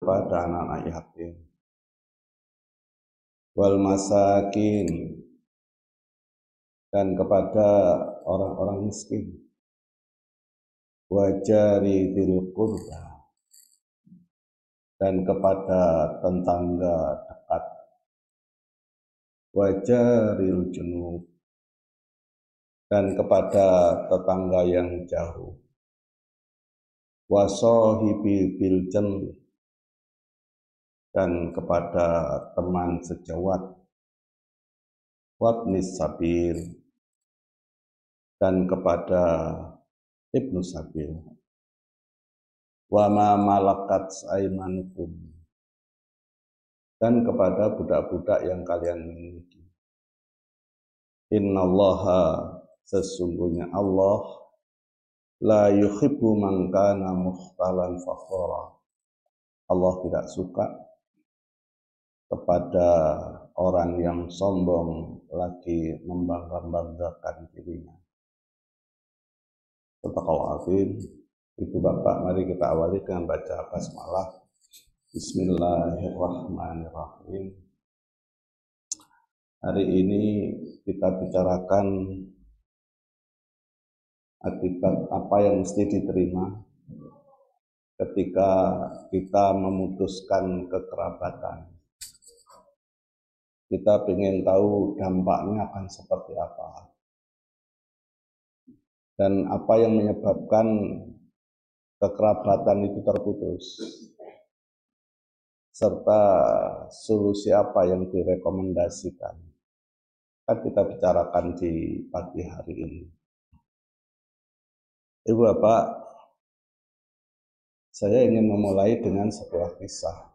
kepada anak-anak yatim, wal masakin, dan kepada orang-orang miskin, wajari dzil qurba, dan kepada tetangga dekat, wajaril junub, dan kepada tetangga yang jauh, wasohibil bil jambi, dan kepada teman sejawat, wabnis sabil, dan kepada ibnu sabil, wa ma malakat aimanukum, dan kepada budak-budak yang kalian miliki. Innallaha, sesungguhnya Allah, la yuhibbu man kana mukhtalan fakhora. Allah tidak suka kepada orang yang sombong lagi membangga-banggakan dirinya. Sadaqallahul azim. Ibu bapak, mari kita awali dengan baca basmalah. Bismillahirrahmanirrahim. Hari ini kita bicarakan akibat apa yang mesti diterima ketika kita memutuskan kekerabatan. Kita ingin tahu dampaknya akan seperti apa, dan apa yang menyebabkan kekerabatan itu terputus, serta solusi apa yang direkomendasikan. Akan kita bicarakan di pagi hari ini. Ibu bapak, saya ingin memulai dengan sebuah kisah.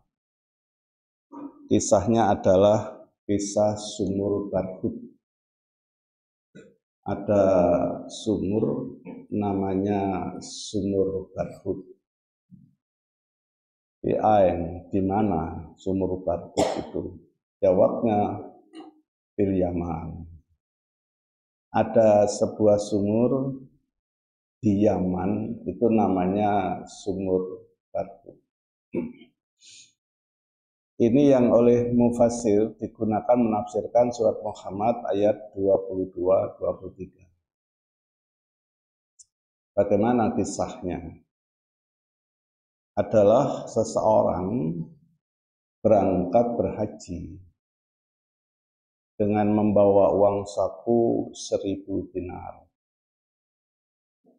Kisahnya adalah kisah sumur Barhut. Ada sumur namanya sumur Barhut. Di Ain, di mana sumur Barhut itu? Jawabnya di Yaman. Ada sebuah sumur di Yaman, itu namanya sumur Barhut. Ini yang oleh mufassir digunakan menafsirkan surat Muhammad ayat 22-23. Bagaimana kisahnya? Adalah seseorang berangkat berhaji dengan membawa uang saku 1000 dinar.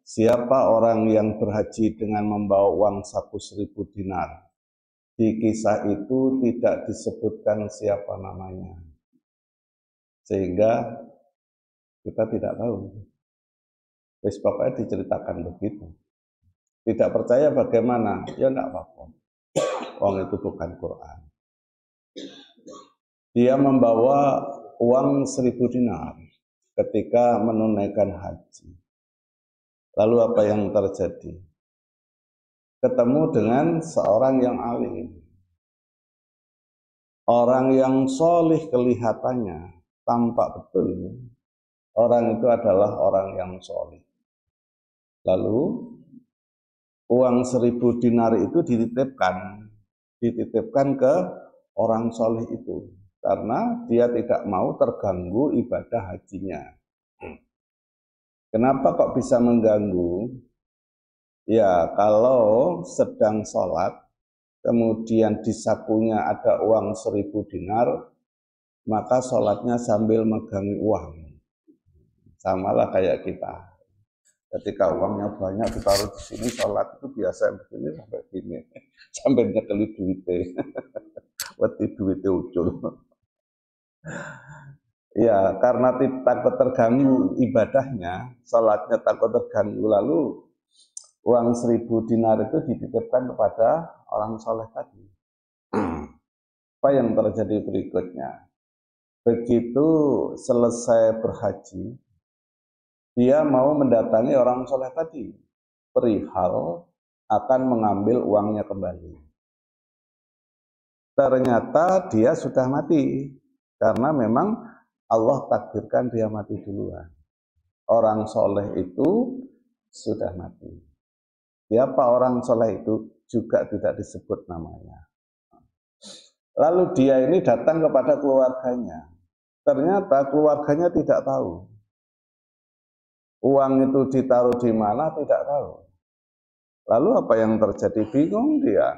Siapa orang yang berhaji dengan membawa uang saku 1000 dinar? Di kisah itu tidak disebutkan siapa namanya, sehingga kita tidak tahu. Wis pokoknya diceritakan begitu. Tidak percaya bagaimana? Ya enggak apa-apa. Uang itu bukan Quran. Dia membawa uang 1000 dinar ketika menunaikan haji. Lalu apa yang terjadi? Ketemu dengan seorang yang alim, orang yang solih kelihatannya, tampak betul orang itu adalah orang yang solih. Lalu uang 1000 dinar itu dititipkan ke orang solih itu, karena dia tidak mau terganggu ibadah hajinya. Kenapa kok bisa mengganggu? Ya, kalau sedang sholat, kemudian di sakunya ada uang 1000 dinar, maka sholatnya sambil megang uang. Samalah kayak kita. Ketika uangnya banyak ditaruh di sini, sholat itu biasa begini sampai gini, sampai nyekeli duitnya, wedi duitnya ucul. Ya, karena takut terganggu ibadahnya, sholatnya takut terganggu, lalu uang 1000 dinar itu dititipkan kepada orang soleh tadi. Apa yang terjadi berikutnya? Begitu selesai berhaji, dia mau mendatangi orang soleh tadi, perihal akan mengambil uangnya kembali. Ternyata dia sudah mati, karena memang Allah takdirkan dia mati duluan. Orang soleh itu sudah mati. Siapa orang soleh itu juga tidak disebut namanya. Lalu dia ini datang kepada keluarganya. Ternyata keluarganya tidak tahu. Uang itu ditaruh di mana tidak tahu. Lalu apa yang terjadi? Bingung dia.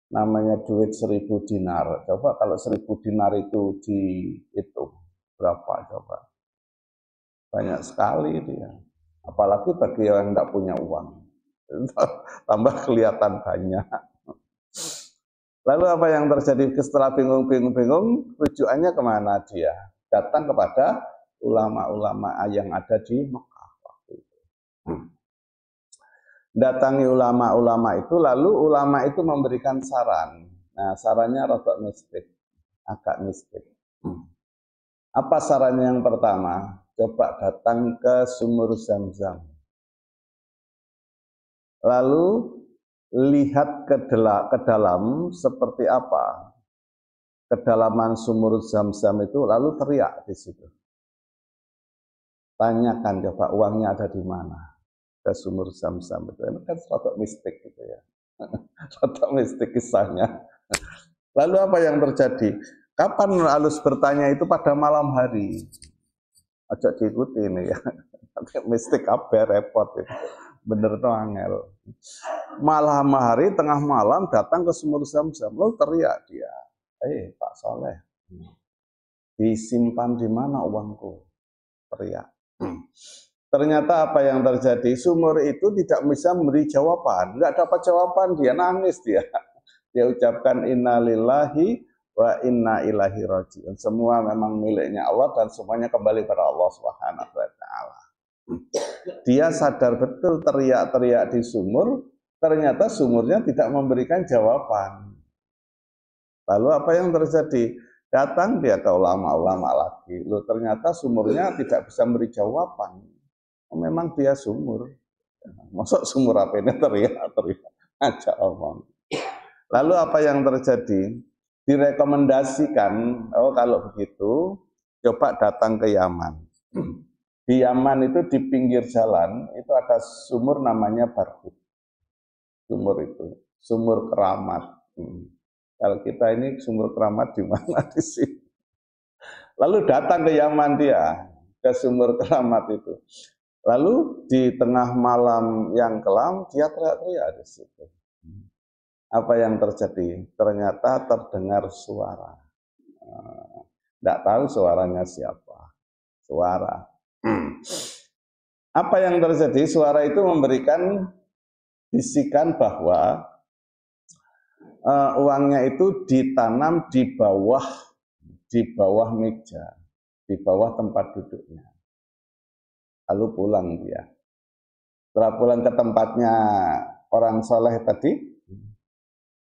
Namanya duit 1000 dinar. Coba kalau 1000 dinar itu dihitung berapa coba? Banyak sekali dia. Apalagi bagi yang tidak punya uang. Tambah kelihatan banyak. Lalu apa yang terjadi setelah bingung, rujukannya kemana dia? Datang kepada ulama-ulama yang ada di Mekah waktu itu. Datangi ulama-ulama itu, lalu ulama itu memberikan saran. Nah, sarannya rada mistik, agak mistik. Apa sarannya yang pertama? Coba datang ke sumur Zam-Zam. Lalu lihat ke dalam seperti apa kedalaman sumur Zam-Zam itu, lalu teriak di situ. Tanyakan coba uangnya ada di mana ke sumur Zam-Zam itu. Ini kan rada mistik gitu ya. Rada mistik kisahnya. Lalu apa yang terjadi? Kapan halus bertanya itu pada malam hari? Ajak diikuti ini ya. Mistik apa repot itu. Bener tuh angel. Malam hari tengah malam datang ke sumur Zam-Zam, lalu teriak dia, Pak Soleh, disimpan di mana uangku? Teriak. Ternyata apa yang terjadi? Sumur itu tidak bisa memberi jawaban, nggak dapat jawaban, dia nangis dia. Dia ucapkan innalillahi wa inna ilaihi rajiun. Semua memang miliknya Allah dan semuanya kembali pada Allah Subhanahu wa taala. Dia sadar betul teriak-teriak di sumur, ternyata sumurnya tidak memberikan jawaban. Lalu apa yang terjadi? Datang dia ke ulama-ulama lagi. Loh, ternyata sumurnya tidak bisa memberi jawaban. Memang dia sumur. Masuk sumur apa ini teriak-teriak aja omong. Lalu apa yang terjadi? Direkomendasikan, oh kalau begitu coba datang ke Yaman. Di Yaman itu di pinggir jalan itu ada sumur namanya Barhut. Sumur itu, sumur keramat. Kalau kita ini sumur keramat di mana di sini? Lalu datang ke Yaman dia, ke sumur keramat itu. Lalu di tengah malam yang kelam dia teriak-teriak di situ. Apa yang terjadi? Ternyata terdengar suara. Tidak tahu suaranya siapa. Suara. Apa yang terjadi? Suara itu memberikan bisikan bahwa uangnya itu ditanam di bawah meja, di bawah tempat duduknya. Lalu pulang dia. Setelah pulang ke tempatnya orang soleh tadi,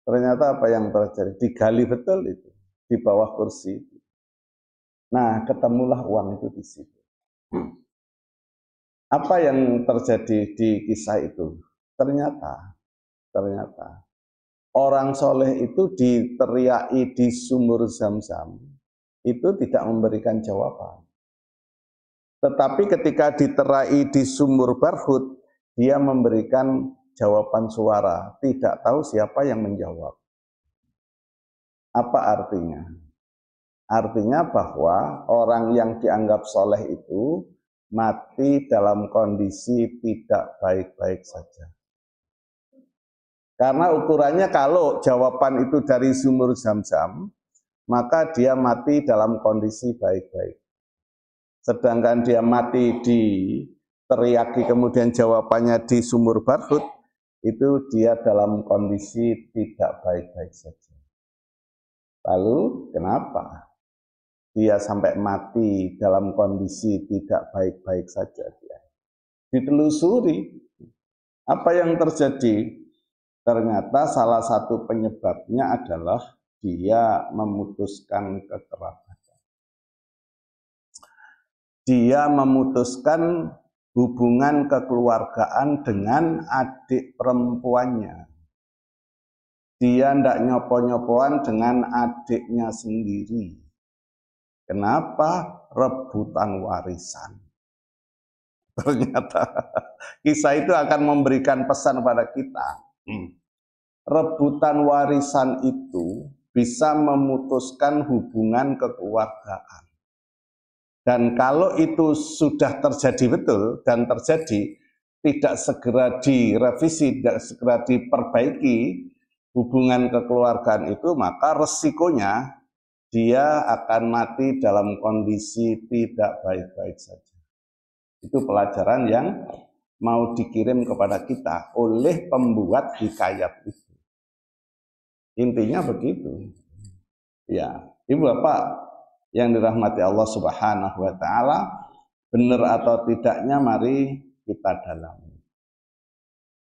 ternyata apa yang terjadi? Digali betul itu di bawah kursi. Nah, ketemulah uang itu di situ. Apa yang terjadi di kisah itu? Ternyata orang soleh itu diteriaki di sumur Zam-Zam itu tidak memberikan jawaban. Tetapi ketika diterai di sumur Barhut, dia memberikan jawaban suara. Tidak tahu siapa yang menjawab. Apa artinya? Artinya bahwa orang yang dianggap soleh itu mati dalam kondisi tidak baik-baik saja. Karena ukurannya kalau jawaban itu dari sumur Zam-Zam, maka dia mati dalam kondisi baik-baik. Sedangkan dia mati di teriaki kemudian jawabannya di sumur Barhut, itu dia dalam kondisi tidak baik-baik saja. Lalu kenapa dia sampai mati dalam kondisi tidak baik-baik saja dia? Ditelusuri apa yang terjadi. Ternyata salah satu penyebabnya adalah dia memutuskan kekerabatan. Dia memutuskan hubungan kekeluargaan dengan adik perempuannya. Dia tidak nyopo-nyopoan dengan adiknya sendiri. Kenapa? Rebutan warisan. Ternyata kisah itu akan memberikan pesan pada kita. Rebutan warisan itu bisa memutuskan hubungan kekeluargaan. Dan kalau itu sudah terjadi betul dan terjadi, tidak segera direvisi, tidak segera diperbaiki hubungan kekeluargaan itu, maka resikonya dia akan mati dalam kondisi tidak baik-baik saja. Itu pelajaran yang mau dikirim kepada kita oleh pembuat hikayat itu. Intinya begitu. Ya, Ibu Bapak yang dirahmati Allah Subhanahu wa taala, benar atau tidaknya mari kita dalami.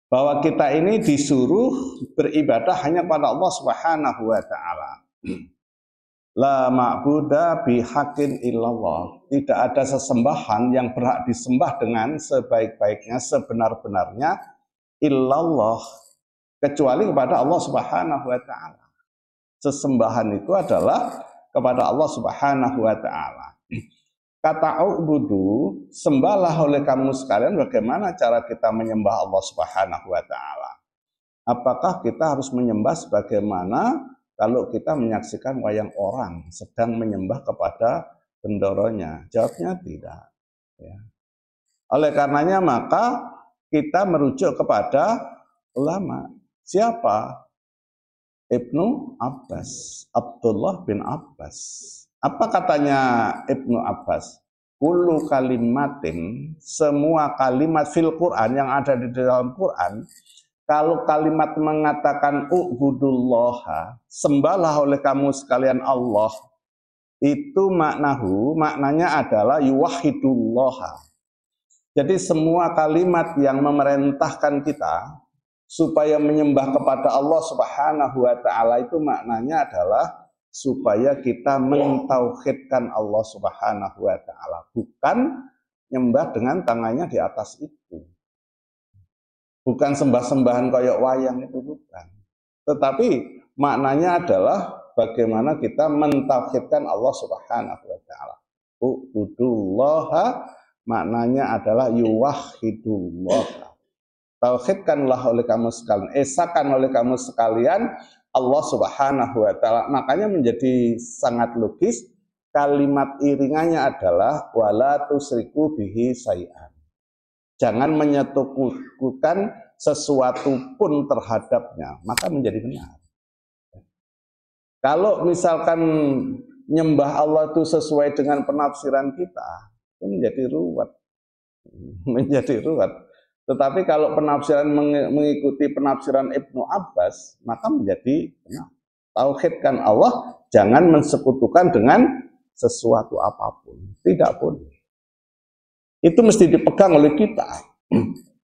Bahwa kita ini disuruh beribadah hanya pada Allah Subhanahu wa taala. La ma'buda bihaqqin illallah. Tidak ada sesembahan yang berhak disembah dengan sebaik-baiknya, sebenar-benarnya illallah, kecuali kepada Allah Subhanahu wa taala. Sesembahan itu adalah kepada Allah Subhanahu wa taala. Kata ubudu, sembahlah oleh kamu sekalian. Bagaimana cara kita menyembah Allah Subhanahu wa taala? Apakah kita harus menyembah sebagaimana kalau kita menyaksikan wayang orang sedang menyembah kepada bendoronya? Jawabnya tidak. Ya. Oleh karenanya maka kita merujuk kepada ulama. Siapa? Ibnu Abbas, Abdullah bin Abbas. Apa katanya Ibnu Abbas? Kullu kalimatin, semua kalimat fil Quran yang ada di dalam Quran, kalau kalimat mengatakan u'budullaha, sembahlah oleh kamu sekalian Allah, itu maknanya adalah yuwahidullaha. Jadi semua kalimat yang memerintahkan kita supaya menyembah kepada Allah Subhanahu wa taala itu maknanya adalah supaya kita mentauhidkan Allah Subhanahu wa taala, bukan nyembah dengan tangannya di atas itu. Bukan sembah-sembahan kayak wayang itu, bukan. Tetapi maknanya adalah bagaimana kita mentauhidkan Allah Subhanahu wa taala. U'budullaha maknanya adalah yuwahhidullah. Tauhidkanlah oleh kamu sekalian, esakan oleh kamu sekalian Allah Subhanahu wa taala. Makanya menjadi sangat logis kalimat iringannya adalah wala tusriku bihi syai'an. Jangan menyekutukan sesuatu pun terhadapnya, maka menjadi benar. Kalau misalkan nyembah Allah itu sesuai dengan penafsiran kita, itu menjadi ruwet. Menjadi ruwet. Tetapi kalau penafsiran mengikuti penafsiran Ibnu Abbas, maka menjadi benar. Tauhidkan Allah, jangan mensekutukan dengan sesuatu apapun. Tidak boleh. Itu mesti dipegang oleh kita.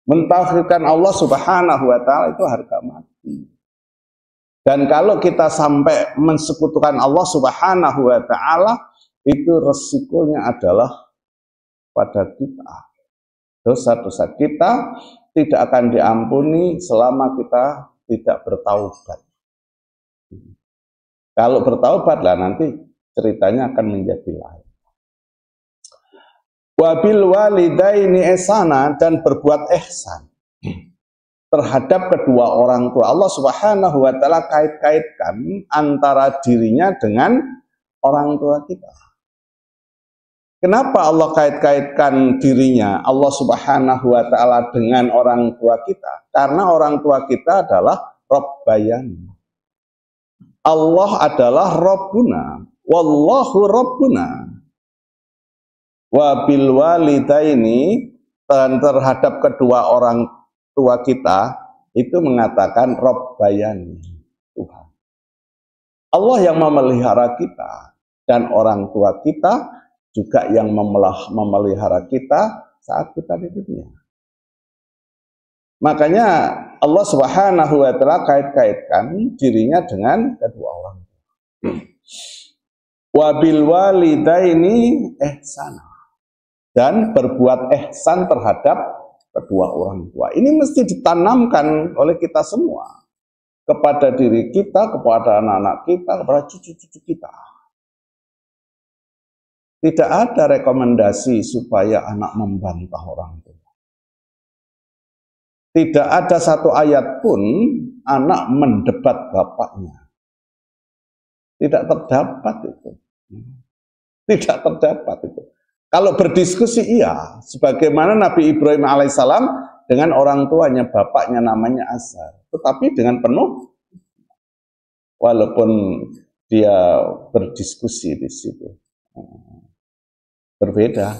Mentauhidkan Allah Subhanahu wa taala itu harga mati. Dan kalau kita sampai mensekutukan Allah Subhanahu wa taala, itu resikonya adalah pada kita. Dosa-dosa kita tidak akan diampuni selama kita tidak bertaubat. Kalau bertaubat lah nanti ceritanya akan menjadi lain. Wabil walidaini ihsana, dan berbuat ihsan terhadap kedua orang tua. Allah Subhanahu wa taala kait-kaitkan antara dirinya dengan orang tua kita. Kenapa Allah kait-kaitkan dirinya Allah Subhanahu wa taala dengan orang tua kita? Karena orang tua kita adalah Rabbayani. Allah adalah Rabbuna, wallahu Rabbuna. Wa bil walidaini, dan terhadap kedua orang tua kita itu mengatakan Rabbayani, Tuhan. Allah yang memelihara kita, dan orang tua kita juga yang memelihara kita saat kita di dunia. Makanya Allah Subhanahu wa taala kait-kaitkan dirinya dengan kedua orang tua. Wabil walidaini ihsana, dan berbuat ihsan terhadap kedua orang tua. Ini mesti ditanamkan oleh kita semua kepada diri kita, kepada anak-anak kita, kepada cucu-cucu kita. Tidak ada rekomendasi supaya anak membantah orang tua. Tidak ada satu ayat pun anak mendebat bapaknya. Tidak terdapat itu. Tidak terdapat itu. Kalau berdiskusi iya, sebagaimana Nabi Ibrahim alaihissalam dengan orang tuanya, bapaknya namanya Azar. Tetapi dengan penuh, walaupun dia berdiskusi di situ. Berbeda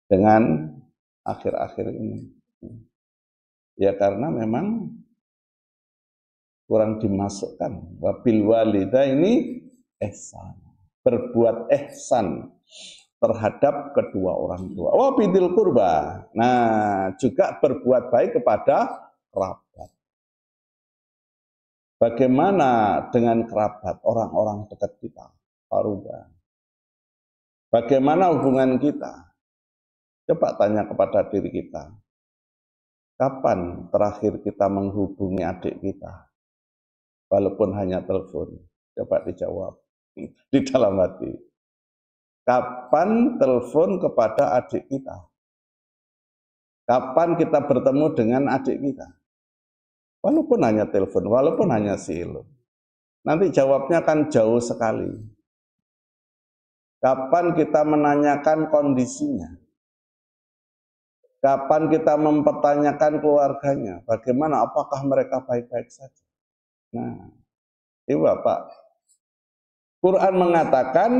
dengan akhir-akhir ini. Ya karena memang kurang dimasukkan. Wabil walidaini ihsan. Berbuat ihsan terhadap kedua orang tua. Wabidil kurba. Nah, juga berbuat baik kepada kerabat. Bagaimana dengan kerabat, orang-orang dekat kita, Paruba? Bagaimana hubungan kita? Coba tanya kepada diri kita. Kapan terakhir kita menghubungi adik kita? Walaupun hanya telepon. Coba dijawab di dalam hati. Kapan telepon kepada adik kita? Kapan kita bertemu dengan adik kita? Walaupun hanya telepon, walaupun hanya silau. Nanti jawabnya kan jauh sekali. Kapan kita menanyakan kondisinya? Kapan kita mempertanyakan keluarganya? Bagaimana, apakah mereka baik-baik saja? Nah, ini Bapak. Quran mengatakan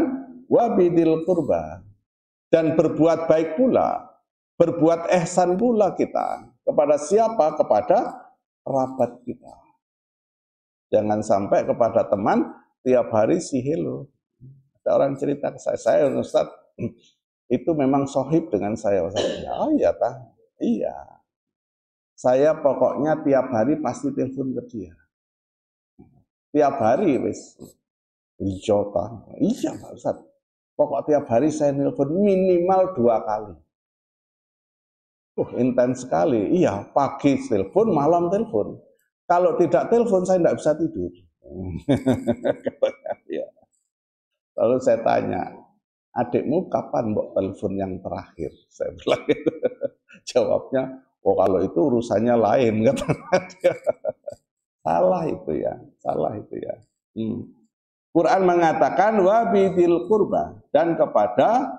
wabidil kurba, dan berbuat baik pula, berbuat ihsan pula kita kepada siapa? Kepada kerabat kita. Jangan sampai kepada teman tiap hari si hello. Ada orang cerita ke saya Ustaz, itu memang sohib dengan saya Ustaz. Oh iya tah, iya. Saya pokoknya tiap hari pasti telepon ke dia. Tiap hari wis. Iya Pak Ustaz. Pokok tiap hari saya telepon minimal 2 kali. Intens sekali. Iya, pagi telepon, malam telepon. Kalau tidak telepon saya tidak bisa tidur. Lalu saya tanya, adikmu kapan mbok telepon yang terakhir? Saya bilang gitu. Jawabnya, oh kalau itu urusannya lain. Salah itu ya, salah itu ya. Quran mengatakan wabidil kurba, dan kepada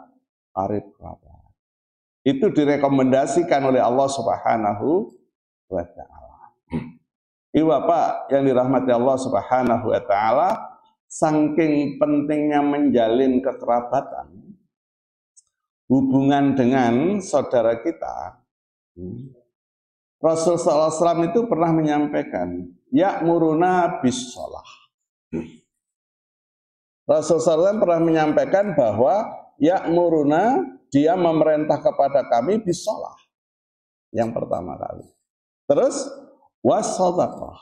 qarib kerabat. Itu direkomendasikan oleh Allah Subhanahu wa taala. Bapak yang dirahmati Allah Subhanahu wa taala, saking pentingnya menjalin kekerabatan, hubungan dengan saudara kita, Rasulullah SAW itu pernah menyampaikan, ya'muruna bis shalah. Rasulullah SAW pernah menyampaikan bahwa ya'muruna, dia memerintah kepada kami bis shalah. Yang pertama kali. Terus was-shadaqah.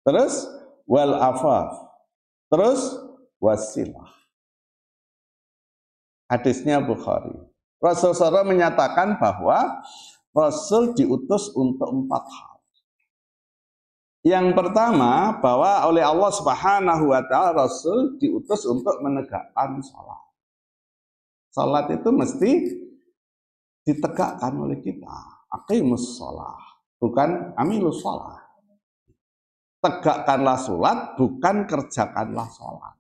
Terus wal afaf. Terus wasilah. Hadisnya Bukhari. Rasulullah SAW menyatakan bahwa Rasul diutus untuk 4 hal. Yang pertama, bahwa oleh Allah Subhanahu wa taala Rasul diutus untuk menegakkan salat. Salat itu mesti ditegakkan oleh kita. Aqimus shalah, bukan amilus shalah. Tegakkanlah salat, bukan kerjakanlah salat.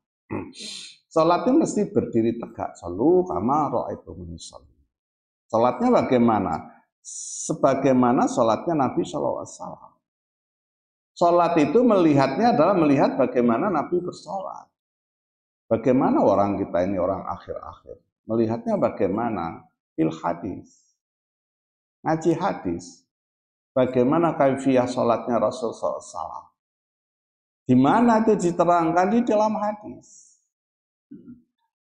Salat itu mesti berdiri tegak. Shalu kama ra'aitumuni sholli. Salatnya bagaimana? Sebagaimana salatnya Nabi SAW. Salat itu melihatnya adalah melihat bagaimana Nabi bersalat. Bagaimana orang kita ini orang akhir-akhir. Melihatnya bagaimana? Fil hadis. Ngaji hadis. Bagaimana kaifiyah salatnya Rasulullah SAW. Di mana itu diterangkan di dalam hadis.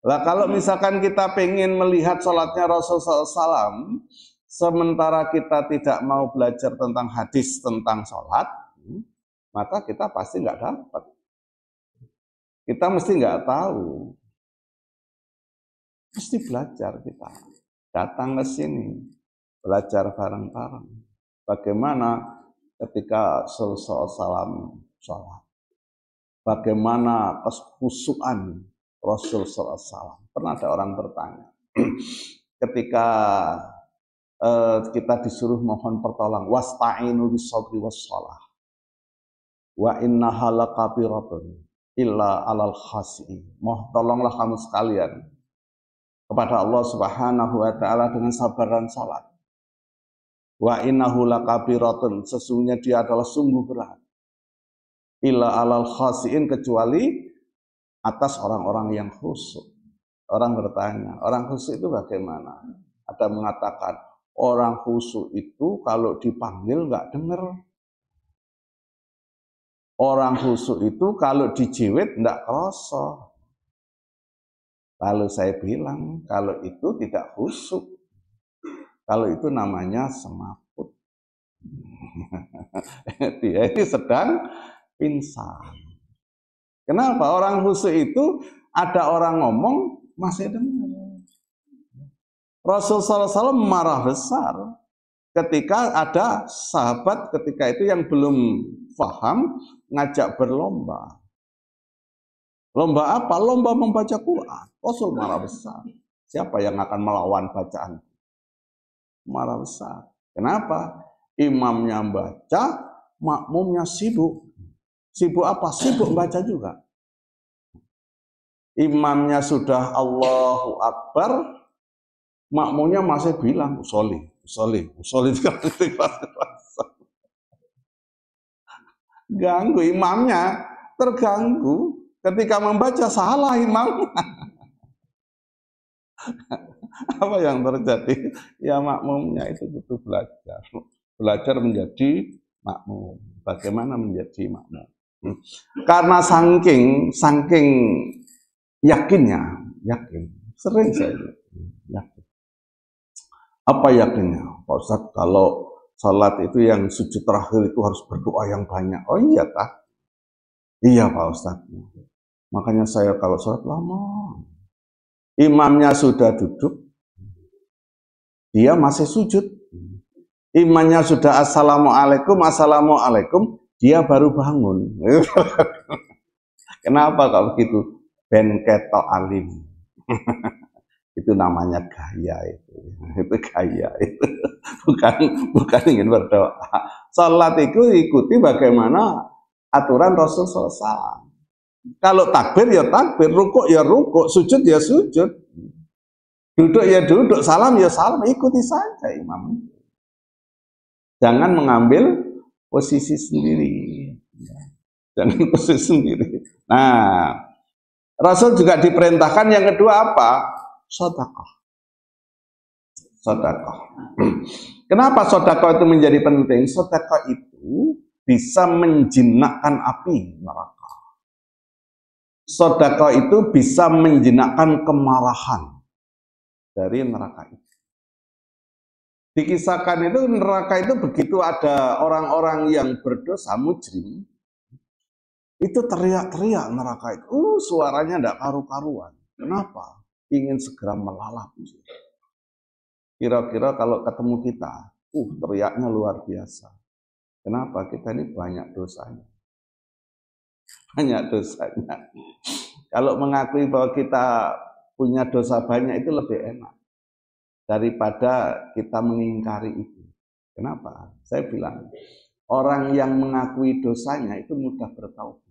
Lah kalau misalkan kita pengen melihat salatnya Rasulullah SAW, sementara kita tidak mau belajar tentang hadis tentang salat, maka kita pasti nggak dapat. Kita mesti nggak tahu. Mesti belajar kita. Datang ke sini, belajar bareng-bareng. Bagaimana ketika Rasulullah SAW sholat. Bagaimana kekhusyuan Rasulullah SAW. Pernah ada orang bertanya. Ketika kita disuruh mohon pertolongan, wasta'inu bis sabri was shalah. Wa innaha lakabiratun. illa alal khasi'in. Mohon tolonglah kamu sekalian kepada Allah Subhanahu wa taala dengan sabar dan salat. Wa innahu lakabiratun, sesungguhnya dia adalah sungguh berat. Illa alal khasi'in, kecuali atas orang-orang yang khusyuk. Orang bertanya, orang khusyuk itu bagaimana? Ada mengatakan, orang khusyuk itu kalau dipanggil nggak dengar. Orang khusyuk itu kalau dijiwit nggak kerasa. Lalu saya bilang, kalau itu tidak khusyuk. Kalau itu namanya semaput. Dia ini sedang pingsan. Kenapa? Orang khusyuk itu ada orang ngomong masih dengar. Rasulullah SAW marah besar ketika ada sahabat ketika itu yang belum paham ngajak berlomba. Lomba apa? Lomba membaca Quran. Rasul marah besar. Siapa yang akan melawan bacaan? Marah besar. Kenapa? Imamnya baca, makmumnya sibuk. Sibuk apa? Sibuk baca juga. Imamnya sudah Allahu Akbar, makmumnya masih bilang usolli. Ganggu imamnya, terganggu ketika membaca, salah imamnya. Apa yang terjadi? Ya makmumnya itu butuh belajar menjadi makmum. Bagaimana menjadi makmum? Karena saking yakin, sering saya yakin. Apa yakinnya? Pak Ustadz, kalau salat itu yang sujud terakhir itu harus berdoa yang banyak. Oh iya kah? Iya Pak Ustadz. Makanya saya kalau salat lama. Imamnya sudah duduk, dia masih sujud. Imamnya sudah assalamualaikum, dia baru bangun. Kenapa kalau begitu? Ben ketok alim. Itu namanya gaya itu gaya itu bukan ingin berdoa. Salat itu ikuti bagaimana aturan Rasul SAW. Kalau takbir ya takbir, rukuk ya rukuk, sujud ya sujud, duduk ya duduk, salam ya salam, ikuti saja imam. Jangan mengambil posisi sendiri. Jangan posisi sendiri. Nah, Rasul juga diperintahkan yang kedua apa? Sedekah. Kenapa sedekah itu menjadi penting? Sedekah itu bisa menjinakkan api neraka. Sedekah itu bisa menjinakkan kemarahan dari neraka itu. Dikisahkan itu neraka itu begitu ada orang-orang yang berdosa mujrim, itu teriak-teriak neraka itu. Suaranya tidak karu-karuan. Kenapa? Ingin segera melalap. Kira-kira kalau ketemu kita, teriaknya luar biasa. Kenapa? Kita ini banyak dosanya. Banyak dosanya. Kalau mengakui bahwa kita punya dosa banyak itu lebih enak daripada kita mengingkari itu. Kenapa? Saya bilang, orang yang mengakui dosanya itu mudah bertaubat.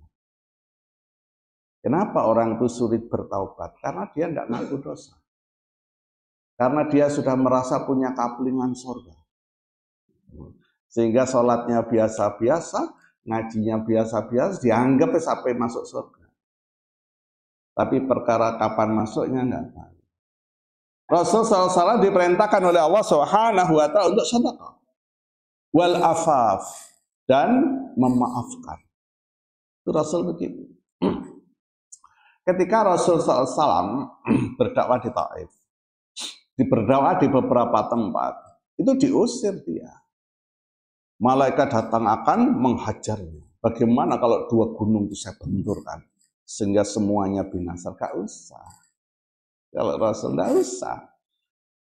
Kenapa orang itu sulit bertaubat? Karena dia tidak ngaku dosa. Karena dia sudah merasa punya kaplingan surga. Sehingga sholatnya biasa-biasa, ngajinya biasa-biasa, dianggap sampai masuk surga. Tapi perkara kapan masuknya enggak tahu. Rasul SAW diperintahkan oleh Allah Subhanahu wa taala untuk sedekah. Wal afaf, dan memaafkan. Itu Rasul begitu. Ketika Rasul SAW berdakwah di Taif, berdakwah di beberapa tempat, itu diusir dia. Malaikat datang akan menghajarnya. Bagaimana kalau dua gunung itu saya benturkan sehingga semuanya binasa? Gak usah. Kalau Rasul tidak usah.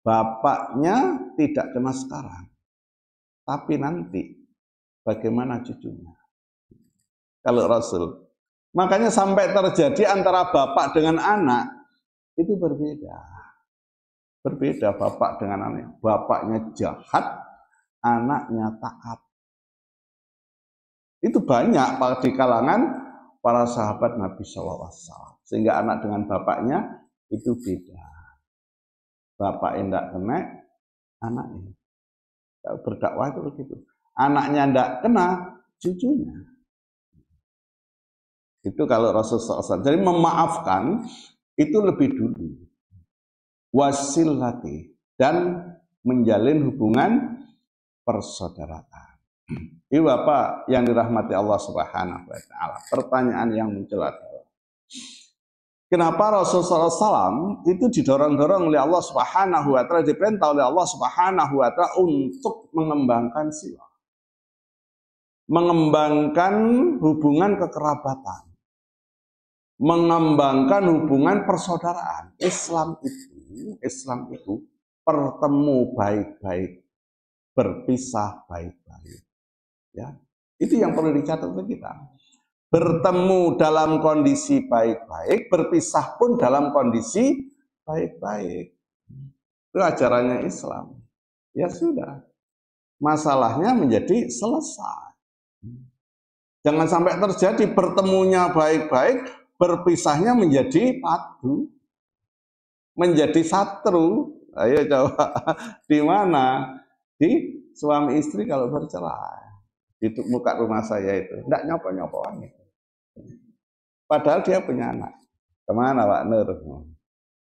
Bapaknya tidak kena sekarang, tapi nanti bagaimana cucunya? Kalau Rasul. Makanya sampai terjadi antara bapak dengan anak itu berbeda. Berbeda bapak dengan anak. Bapaknya jahat, anaknya taat. Itu banyak di kalangan para sahabat Nabi Shallallahu Alaihi Wasallam. Sehingga anak dengan bapaknya itu beda. Bapak tidak kena, anaknya. Berdakwah itu begitu. Anaknya tidak kena, cucunya. Itu kalau Rasulullah SAW. Jadi memaafkan itu lebih dulu. Wasilati, dan menjalin hubungan persaudaraan. Ibu Bapak yang dirahmati Allah Subhanahu wa taala. Pertanyaan yang muncul adalah, kenapa Rasulullah SAW itu didorong-dorong oleh Allah Subhanahu wa taala, diperintah oleh Allah Subhanahu wa taala untuk mengembangkan silah, mengembangkan hubungan kekerabatan, mengembangkan hubungan persaudaraan. Islam itu bertemu baik-baik, berpisah baik-baik. Ya, itu yang perlu dicatat oleh kita. Bertemu dalam kondisi baik-baik, berpisah pun dalam kondisi baik-baik. Itu ajarannya Islam. Ya sudah, masalahnya menjadi selesai. Jangan sampai terjadi bertemunya baik-baik, berpisahnya menjadi padu, menjadi satru. Ayo coba, di mana? Di suami istri kalau bercerai. Di muka rumah saya itu, tidak nyopo-nyopoan itu. Padahal dia punya anak. Kemana Pak Nur?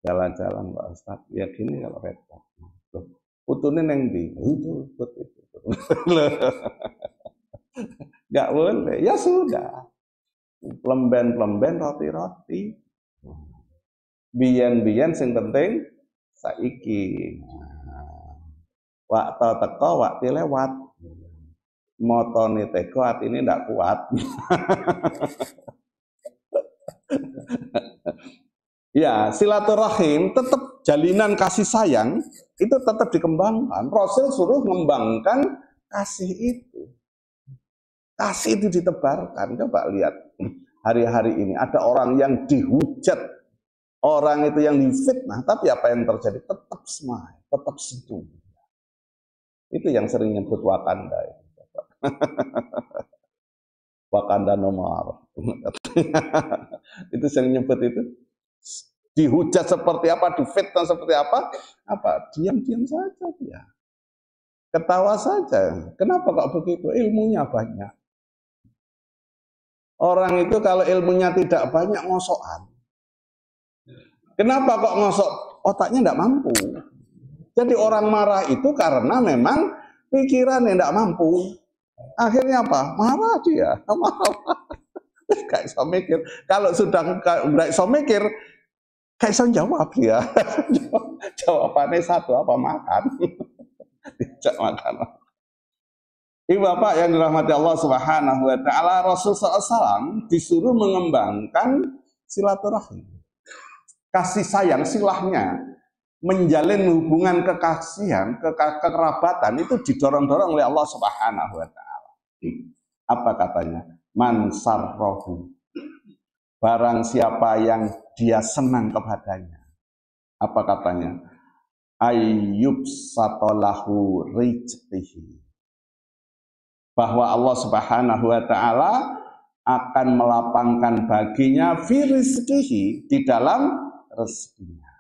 Jalan-jalan Pak Ustadz. Ya gini kalau repot. Putunin yang di itu. Nggak boleh. Ya sudah. Plemben-plemben, roti-roti. Biyen-biyen sing penting saiki. Waktu teko, waktu lewat. Motone teko, hati ini ndak kuat. Ya, silaturahim tetap jalinan kasih sayang itu tetap dikembangkan. Rasul suruh mengembangkan kasih itu. Kasih itu ditebarkan. Coba lihat hari-hari ini ada orang yang dihujat, orang itu yang difitnah, tapi apa yang terjadi? Tetap smile, tetap senyum. Itu yang sering nyebut Wakanda. Wakanda nomor. Itu sering nyebut itu. Dihujat seperti apa, difitnah seperti apa? Diam-diam saja dia. Ketawa saja. Kenapa kok begitu? Ilmunya banyak. Orang itu kalau ilmunya tidak banyak, ngosokan. Kenapa kok ngosok? Otaknya tidak mampu. Jadi orang marah itu karena memang pikiran yang tidak mampu. Akhirnya apa? Marah dia. Marah. Gak bisa mikir. Kalau sudah gak bisa mikir, gak bisa jawab dia. Jawabannya satu, apa? Makan. Tidak makan. Ibu Bapak yang dirahmati Allah Subhanahu wa taala, Rasulullah SAW disuruh mengembangkan silaturahim. Kasih sayang, silahnya, menjalin hubungan kekasihan, kekerabatan itu didorong-dorong oleh Allah Subhanahu wa taala. Apa katanya? Man sarrohu, barang siapa yang dia senang kepadanya. Apa katanya? Ayyub satolahu rizqihi, bahwa Allah Subhanahu wa taala akan melapangkan baginya fi rizqihi, di dalam rezekinya.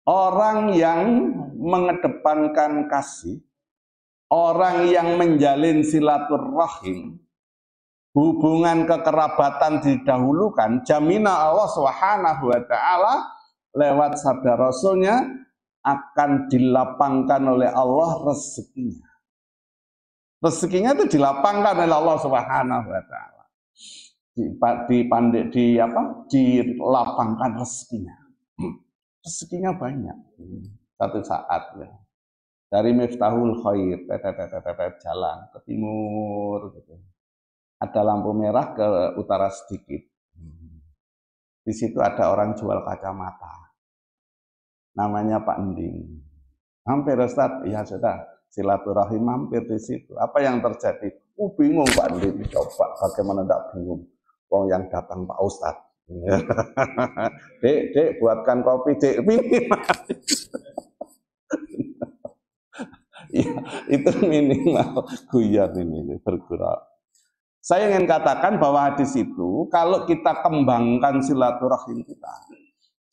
Orang yang mengedepankan kasih, orang yang menjalin silaturahim, hubungan kekerabatan didahulukan, jaminan Allah Subhanahu wa taala lewat sabda Rasulnya akan dilapangkan oleh Allah rezekinya. Rezekinya itu dilapangkan oleh Allah Subhanahu wa taala. Dilapangkan rezekinya. Rezekinya banyak. Satu saat ya. Dari Miftahul Khair, jalan ke timur gitu. Ada lampu merah ke utara sedikit. Di situ ada orang jual kacamata. Namanya Pak Ending. Hampir Ustaz, ya sudah, silaturahim mampir di situ. Apa yang terjadi? Bingung Pak Ending, coba bagaimana tidak bingung. Wong yang datang Pak Ustaz. Dek, buatkan kopi, Dek. Ya, itu minimal guyon ini bergerak. Saya ingin katakan bahwa hadis itu kalau kita kembangkan silaturahim kita,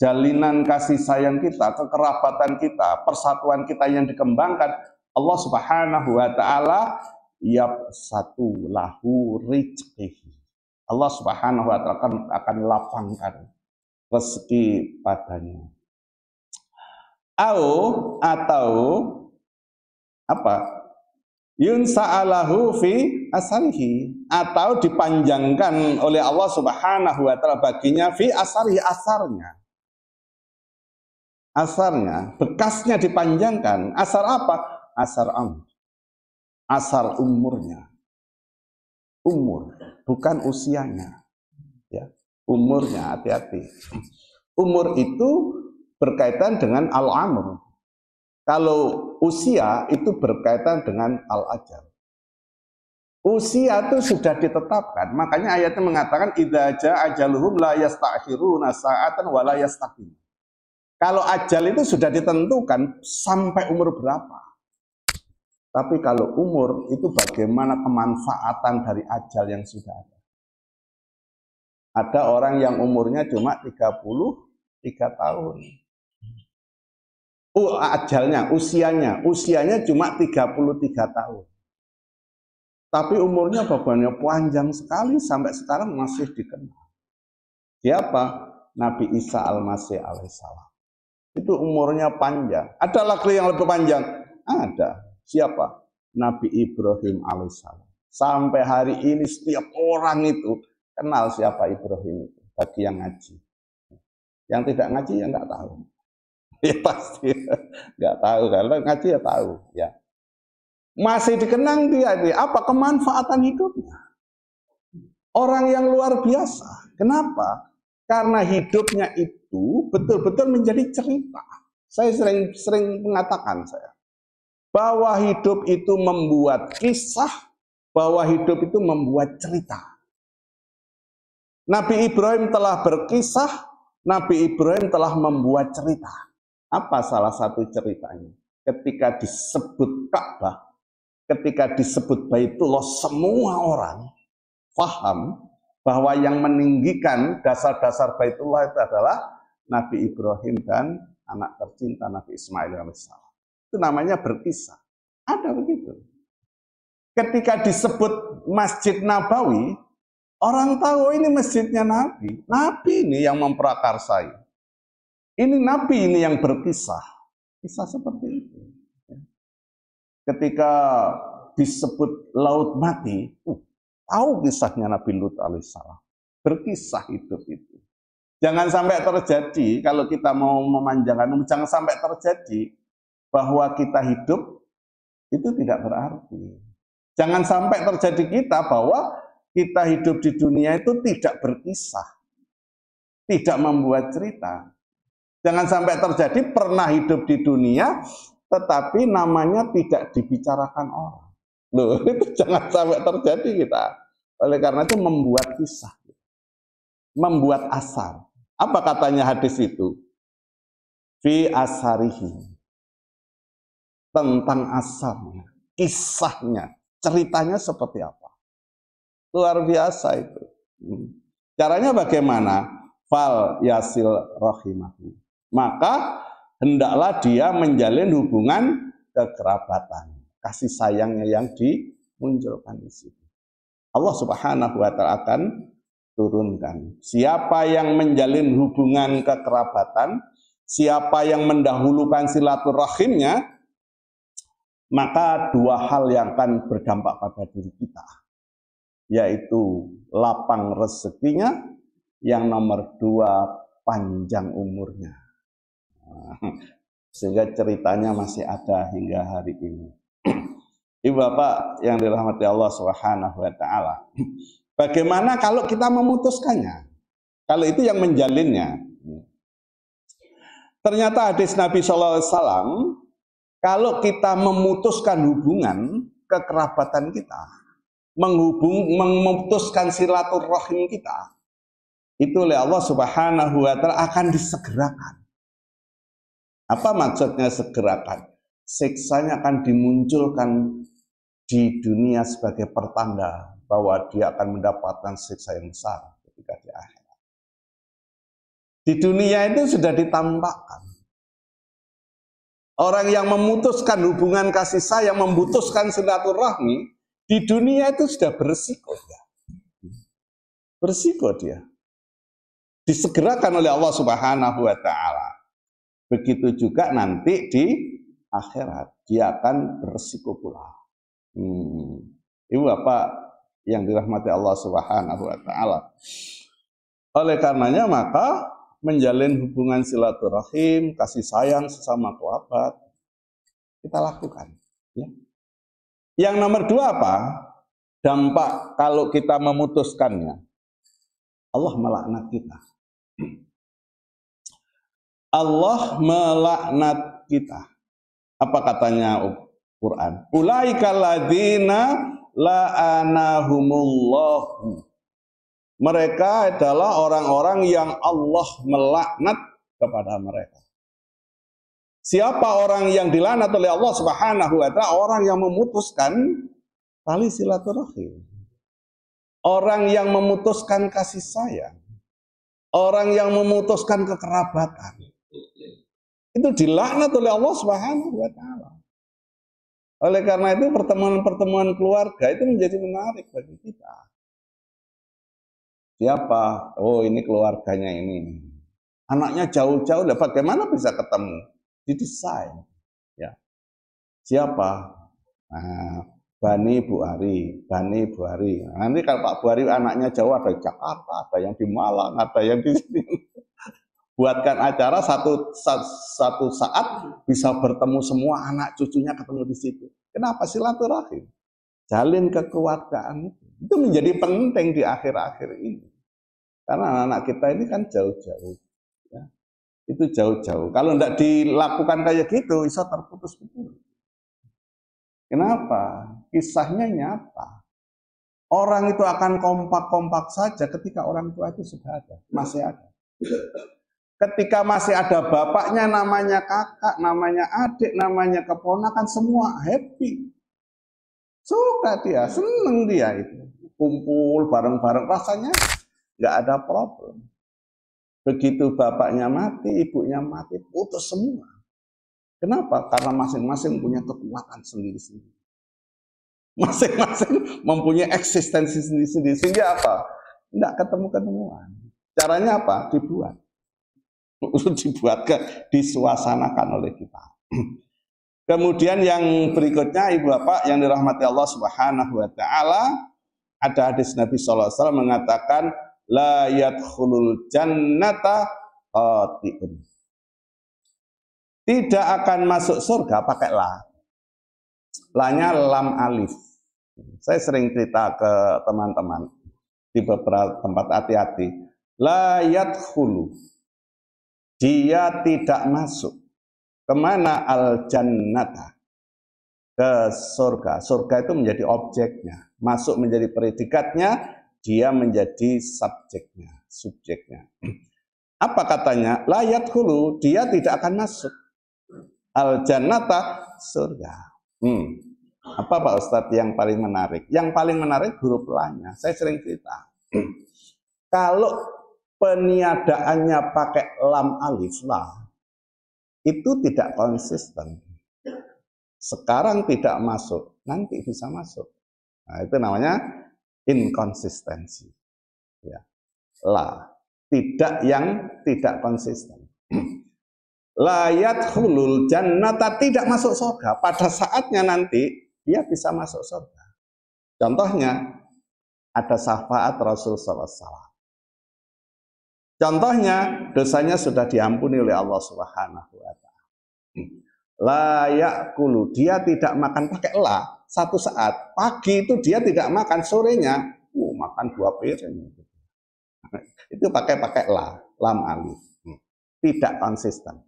jalinan kasih sayang kita, kekerabatan kita, persatuan kita yang dikembangkan, Allah Subhanahu wa taala yabsatu lahu rizqihi. Allah Subhanahu wa taala akan lapangkan rezeki padanya. Atau apa? Yunsa'alahu fi asarihi, atau dipanjangkan oleh Allah Subhanahu wa taala baginya fi asarihi, asarnya, bekasnya dipanjangkan. Asar apa? Asar umurnya. Umur, bukan usianya. Ya, umurnya, hati-hati. Umur itu berkaitan dengan al-amr. Kalau usia itu berkaitan dengan al-ajal. Usia itu sudah ditetapkan, makanya ayatnya mengatakan idza jaa ajaluhum la yastakhiruna sa'atan wa la yastaqim. Kalau ajal itu sudah ditentukan sampai umur berapa. Tapi kalau umur itu bagaimana kemanfaatan dari ajal yang sudah ada. Ada orang yang umurnya cuma 33 tahun. Usianya cuma 33 tahun. Tapi umurnya bagaimana panjang sekali sampai sekarang masih dikenal. Siapa? Nabi Isa Al-Masih alaihissalam. Itu umurnya panjang. Ada lagi yang lebih panjang? Ada. Siapa? Nabi Ibrahim alaihissalam. Sampai hari ini setiap orang itu kenal siapa Ibrahim itu. Bagi yang ngaji. Yang tidak ngaji ya nggak tahu. Ya pasti nggak tahu, kalau ngaji ya tahu ya. Masih dikenang dia, apa kemanfaatan hidupnya? Orang yang luar biasa. Kenapa? Karena hidupnya itu betul-betul menjadi cerita. Saya sering mengatakan bahwa hidup itu membuat kisah, bahwa hidup itu membuat cerita. Nabi Ibrahim telah berkisah, Nabi Ibrahim telah membuat cerita. Apa salah satu ceritanya? Ketika disebut Ka'bah, ketika disebut Baitullah, semua orang paham bahwa yang meninggikan dasar-dasar Baitullah itu adalah Nabi Ibrahim dan anak tercinta Nabi Ismail alaihissalam. Itu namanya berkisah. Ada begitu. Ketika disebut Masjid Nabawi, orang tahu ini masjidnya Nabi. Nabi ini yang memprakarsai. Ini Nabi ini yang berkisah. Kisah seperti itu. Ketika disebut Laut Mati, tahu kisahnya Nabi Lut alaihissalam. Berkisah hidup itu. Jangan sampai terjadi, kalau kita mau memanjangkan, jangan sampai terjadi bahwa kita hidup itu tidak berarti. Jangan sampai terjadi kita bahwa kita hidup di dunia itu tidak berkisah. Tidak membuat cerita. Jangan sampai terjadi pernah hidup di dunia, tetapi namanya tidak dibicarakan orang. Loh, itu jangan sampai terjadi kita. Oleh karena itu membuat kisah. Membuat asar. Apa katanya hadis itu? Fi asarihi. Tentang asarnya, kisahnya, ceritanya seperti apa. Luar biasa itu. Caranya bagaimana? Fal yasil rahimahu. Maka hendaklah dia menjalin hubungan kekerabatan, kasih sayangnya yang dimunculkan di situ. Allah Subhanahu wa taala akan turunkan. Siapa yang menjalin hubungan kekerabatan, siapa yang mendahulukan silaturahimnya, maka dua hal yang akan berdampak pada diri kita, yaitu lapang rezekinya, yang nomor dua panjang umurnya. Sehingga ceritanya masih ada hingga hari ini. Ibu bapak yang dirahmati Allah Subhanahu wa taala. Bagaimana kalau kita memutuskannya? Kalau itu yang menjalinnya. Ternyata hadis Nabi SAW, kalau kita memutuskan hubungan kekerabatan kita, memutuskan silaturahim kita, itu oleh Allah Subhanahu wa taala akan disegerakan. Apa maksudnya segerakan? Siksanya akan dimunculkan di dunia sebagai pertanda bahwa dia akan mendapatkan siksa yang besar ketika di akhirat. Di dunia itu sudah ditampakkan. Orang yang memutuskan hubungan kasih sayang, memutuskan silaturahmi, di dunia itu sudah berisiko dia. Berisiko dia. Disegerakan oleh Allah Subhanahu wa taala. Begitu juga nanti di akhirat, dia akan berisiko pula. Ibu Bapak yang dirahmati Allah Subhanahu wa taala. Oleh karenanya maka menjalin hubungan silaturahim, kasih sayang sesama kerabat kita lakukan, ya. Yang nomor 2 apa? Dampak kalau kita memutuskannya. Allah melaknat kita. Allah melaknat kita. Apa katanya Quran? Ulaika ladzina la'anahumullah. Mereka adalah orang-orang yang Allah melaknat kepada mereka. Siapa orang yang dilaknat oleh Allah Subhanahu wa taala? Orang yang memutuskan tali silaturahim. Orang yang memutuskan kasih sayang. Orang yang memutuskan kekerabatan. Itu dilaknat oleh Allah Subhanahu wa taala. Oleh karena itu pertemuan-pertemuan keluarga itu menjadi menarik bagi kita. Siapa? Oh, ini keluarganya ini. Anaknya jauh-jauh, bagaimana bisa ketemu? Didesain. Ya. Siapa? Nah, Bani Bu Ari. Nanti kalau Pak Bu Ari anaknya jauh, ada di Jakarta, ada yang di Malang, ada yang di sini. Buatkan acara satu saat bisa bertemu semua anak cucunya ketemu di situ. Kenapa? Silaturahim. Jalin kekeluargaan itu menjadi penting di akhir-akhir ini. Karena anak-anak kita ini kan jauh-jauh. Ya. Itu jauh-jauh. Kalau tidak dilakukan kayak gitu, bisa terputus-putus. Kenapa? Kisahnya nyata. Orang itu akan kompak-kompak saja ketika orang tua itu sudah ada, masih ada. Ketika masih ada bapaknya, namanya kakak, namanya adik, namanya keponakan, semua happy. Suka dia, seneng dia itu. Kumpul bareng-bareng, rasanya nggak ada problem. Begitu bapaknya mati, ibunya mati, putus semua. Kenapa? Karena masing-masing punya kekuatan sendiri-sendiri. Masing-masing mempunyai eksistensi sendiri-sendiri. Sehingga apa? Nggak ketemu-ketemuan. Caranya apa? Dibuatkan, disuasanakan oleh kita. Kemudian yang berikutnya, Ibu Bapak yang dirahmati Allah Subhanahu wa taala, ada hadis Nabi sallallahu alaihi wasallam mengatakan la yadkhulul jannata qati'un. Tidak akan masuk surga pakai la. La-nya lam alif. Saya sering cerita ke teman-teman di beberapa tempat, hati-hati. La yadkhulu. Dia tidak masuk. Kemana? Al-jannata. Ke surga. Surga itu menjadi objeknya. Masuk menjadi predikatnya. Dia menjadi subjeknya. Apa katanya? La yadkhulu. Dia tidak akan masuk. Al-jannata. Surga. Apa Pak Ustadz yang paling menarik? Yang paling menarik huruf la-nya. Saya sering cerita. Kalau peniadaannya pakai lam alif la, itu tidak konsisten. Sekarang tidak masuk, nanti bisa masuk. Nah, itu namanya inkonsistensi. Ya. La, tidak konsisten. La yadkhulul jannata, tidak masuk surga. Pada saatnya nanti dia bisa masuk surga. Contohnya ada syafaat Rasul sallallahu alaihi wasallam. Contohnya dosanya sudah diampuni oleh Allah Subhanahu wa taala. La ya'kulu, dia tidak makan pakai la. Satu saat pagi itu dia tidak makan, sorenya makan 2 piring. Itu pakai la, lam alif. Tidak konsisten.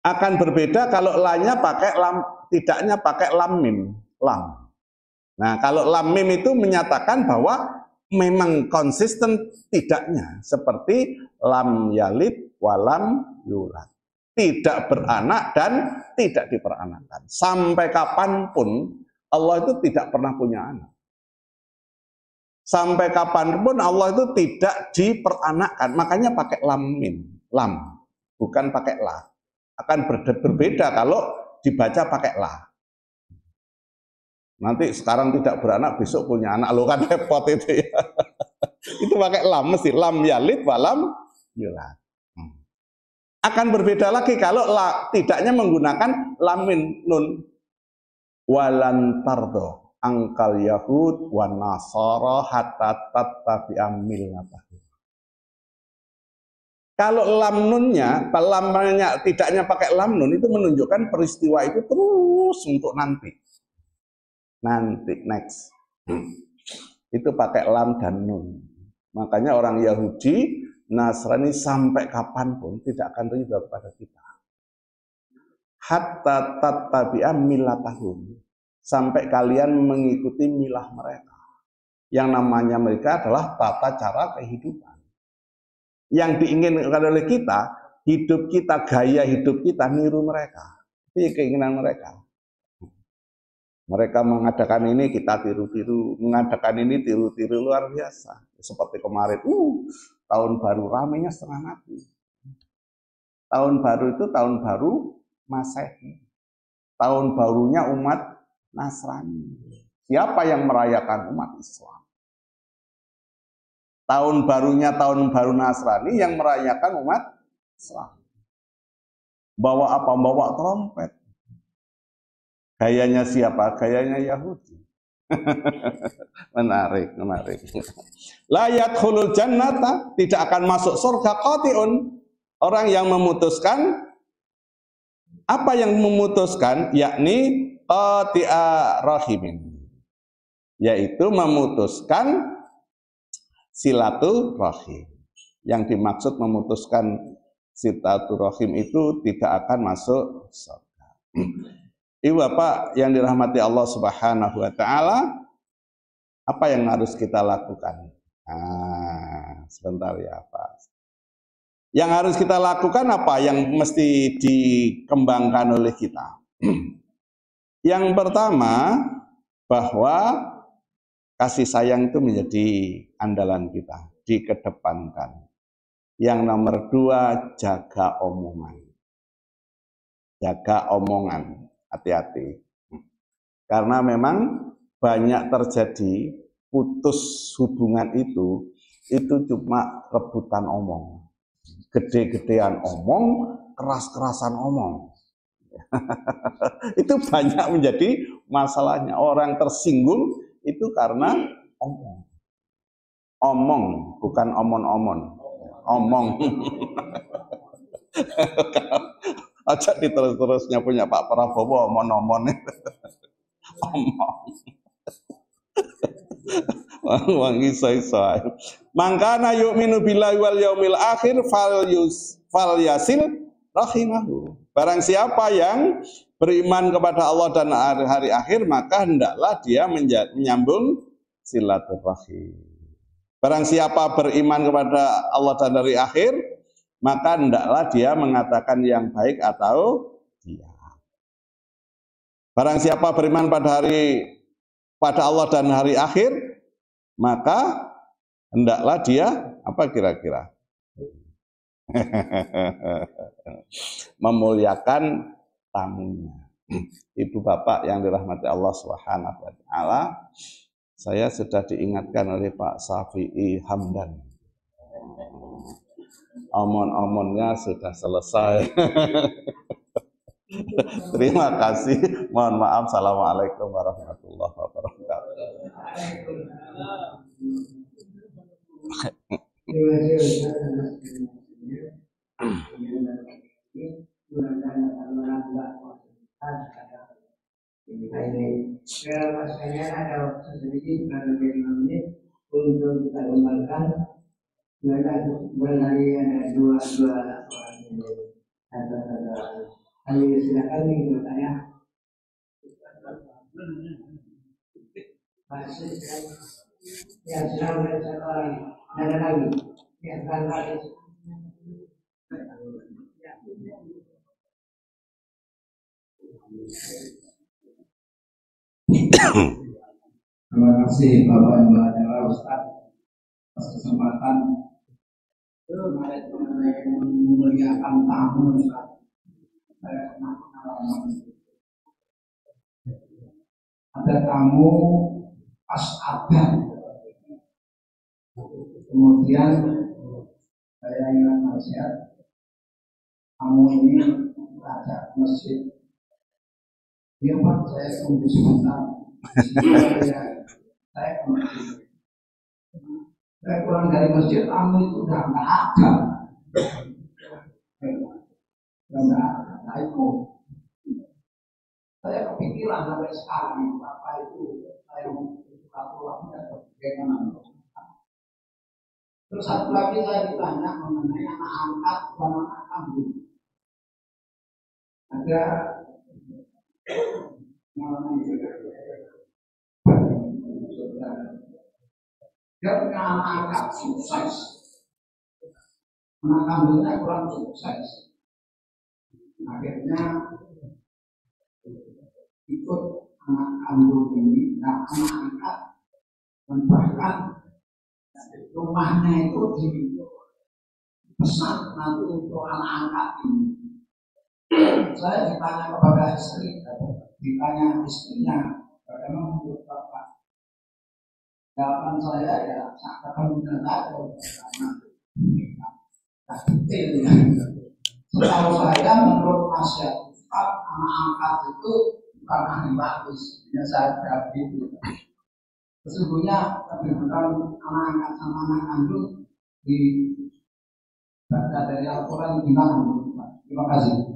Akan berbeda kalau la-nya pakai lam, tidaknya pakai lam mim, lam. Nah, kalau lam mim itu menyatakan bahwa memang konsisten tidaknya, seperti lam yalid walam yulad, tidak beranak dan tidak diperanakkan. Sampai kapanpun Allah itu tidak pernah punya anak. Sampai kapanpun Allah itu tidak diperanakkan, makanya pakai lam mim, lam, bukan pakai la. Akan berbeda kalau dibaca pakai la. Nanti sekarang tidak beranak, besok punya anak, lo kan repot itu ya. Itu pakai lam, mesti lam yalid walam yulad. Akan berbeda lagi kalau tidaknya menggunakan lamin nun. Walan tardo angkal yahud wa nasara hatta tattabi'a millatahum. Kalau lam nunnya, lamnya tidaknya pakai lam nun, itu menunjukkan peristiwa itu terus untuk nanti. Nanti, next. Itu pakai lam dan nun. Makanya orang Yahudi, Nasrani sampai kapanpun tidak akan ridha kepada kita. Hatta tattabi'a millatahum. Sampai kalian mengikuti milah mereka. Yang namanya mereka adalah tata cara kehidupan. Yang diinginkan oleh kita, hidup kita, gaya hidup kita niru mereka. Itu keinginan mereka. Mereka mengadakan ini, kita tiru-tiru. Mengadakan ini, tiru-tiru luar biasa. Seperti kemarin, tahun baru ramenya setengah mati. Tahun baru itu tahun baru Masehi. Tahun barunya umat Nasrani. Siapa yang merayakan? Umat Islam. Tahun barunya tahun baru Nasrani, yang merayakan umat Islam. Bawa apa? Bawa trompet. Gayanya siapa? Gayanya Yahudi. Menarik, menarik. La yadkhulul jannata, tidak akan masuk surga qati'un. Orang yang memutuskan, apa yang memutuskan? Yakni qati'a rahimin. Yaitu memutuskan silaturahim. Yang dimaksud memutuskan silaturahim itu tidak akan masuk surga. Ibu Bapak yang dirahmati Allah Subhanahu wa taala, apa yang harus kita lakukan? Sebentar ya Pak. Yang harus kita lakukan apa? Yang mesti dikembangkan oleh kita. Yang pertama, bahwa kasih sayang itu menjadi andalan kita, dikedepankan. Yang nomor dua, jaga omongan. Jaga omongan, hati-hati. Karena memang banyak terjadi putus hubungan itu cuma rebutan omong. Gede-gedean omong, keras-kerasan omong. Itu banyak menjadi masalahnya. Orang tersinggung itu karena omong. Omong, bukan omon-omon. Omong. Aja diterus-terusnya punya Pak Prabowo omon-omon. Omong. Wong iso-iso. Mangkana yu'minu billahi wal yaumil akhir fal yasil rahimahu. Barang siapa yang beriman kepada Allah dan hari akhir, maka hendaklah dia menyambung silaturahim. Barang siapa beriman kepada Allah dan hari akhir, maka hendaklah dia mengatakan yang baik atau dia. Barang siapa beriman pada Allah dan hari akhir, maka hendaklah dia apa kira-kira? Memuliakan tamunya. Ibu bapak yang dirahmati Allah Subhanahu wa taala, saya sudah diingatkan oleh Pak Syafi'i Hamdan. Omon-omonnya sudah selesai. Terima kasih. Mohon maaf. Assalamualaikum warahmatullahi wabarakatuh. Rasanya ada waktu sedikit pada menit untuk kita kembangkan. Berlari ada dua orang ini. Kami silakan nih bertanya. Masih yang sedang bersekolah ada lagi yang berlari. Terima kasih Bapak Ibu adalah Ustaz atas kesempatan memuliakan tamu Ustaz. Saya pernah pengalaman ada tamu pas adzan, kemudian saya ingat nasihat tamu ini ajak masjid. Dia Pak, saya tunggu sebentar. Saya kembali. Saya pulang dari masjid, tamu itu udah nggak ada. Nggak ada. Nah itu saya kepikiran sampai sekarang apa itu saya pulang atau bagaimana. Terus satu lagi saya ditanya mengenai anak angkat dan anak kandung. Ada dia punya anak angkat sukses, anak kandungnya kurang sukses. Akhirnya ikut anak kandung ini, nah anak angkat dan bahkan rumahnya itu dipesan nanti untuk anak angkat ini. Saya ditanya kepada istri, ditanya istrinya, bagaimana menurut Bapak? Jawaban saya ya sangat mudah saja karena detail ya. Setahu saya menurut nasihat Ustaz, anak angkat itu bukan ahli waris, ya saya jawab itu. Sesungguhnya kebenaran anak angkat sama anak kandung di baca dari Al-Quran gimana? Terima kasih.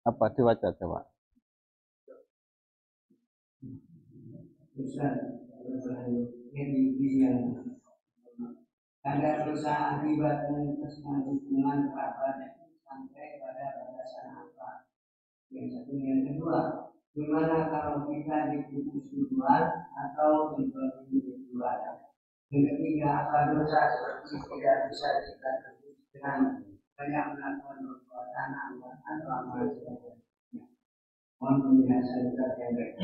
Apa diwaca coba? Tanda dosa akibat dan hubungan kerabat sampai pada batasan apa? Yang satu, yang kedua, gimana kalau kita dikukus duluan atau dibagi duluan? Yang ketiga, apa dosa seperti tidak bisa kita tebus dengan banyak melakukan perbuatan atau amal sebagainya? Mohon penjelasan yang baik.